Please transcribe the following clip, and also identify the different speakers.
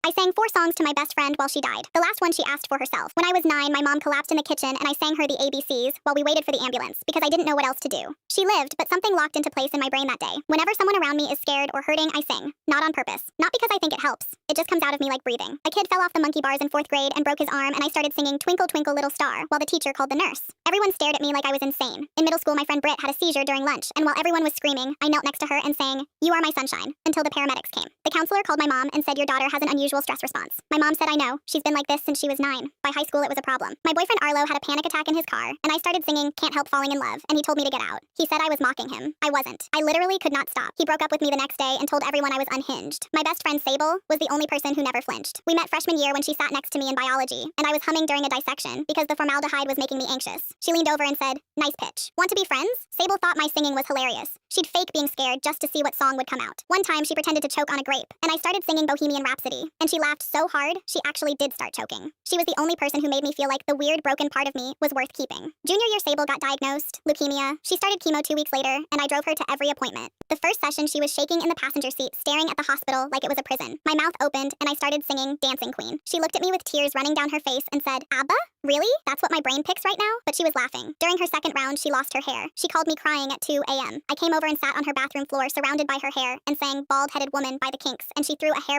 Speaker 1: I sang 4 songs to my best friend while she died. The last one she asked for herself. When I was 9, my mom collapsed in the kitchen and I sang her the ABCs while we waited for the ambulance because I didn't know what else to do. She lived, but something locked into place in my brain that day. Whenever someone around me is scared or hurting, I sing. Not on purpose. Not because I think it helps. It just comes out of me like breathing. A kid fell off the monkey bars in 4th grade and broke his arm, and I started singing Twinkle Twinkle Little Star while the teacher called the nurse. Everyone stared at me like I was insane. In middle school, my friend Britt had a seizure during lunch, and while everyone was screaming, I knelt next to her and sang, "You Are My Sunshine," until the paramedics came. The counselor called my mom and said, "Your daughter has an unusual stress response." My mom said, "I know. She's been like this since she was 9. By high school, it was a problem." My boyfriend Arlo had a panic attack in his car, and I started singing Can't Help Falling in Love, and he told me to get out. He said I was mocking him. I wasn't. I literally could not stop. He broke up with me the next day and told everyone I was unhinged. My best friend Sable was the only person who never flinched. We met freshman year when she sat next to me in biology, and I was humming during a dissection because the formaldehyde was making me anxious. She leaned over and said, "Nice pitch. Want to be friends?" Sable thought my singing was hilarious. She'd fake being scared just to see what song would come out. One time she pretended to choke on a grape, and I started singing Bohemian Rhapsody, and she laughed so hard, she actually did start choking. She was the only person who made me feel like the weird broken part of me was worth keeping. Junior year, Sable got diagnosed, leukemia. She started chemo 2 weeks later, and I drove her to every appointment. The first session, she was shaking in the passenger seat, staring at the hospital like it was a prison. My mouth opened, and I started singing Dancing Queen. She looked at me with tears running down her face and said, "ABBA? Really? That's what my brain picks right now?" But she was laughing. During her second round, she lost her hair. She called me crying at 2 a.m. I came over and sat on her bathroom floor, surrounded by her hair, and sang Bald-Headed Woman by the Kinks, and she threw a hair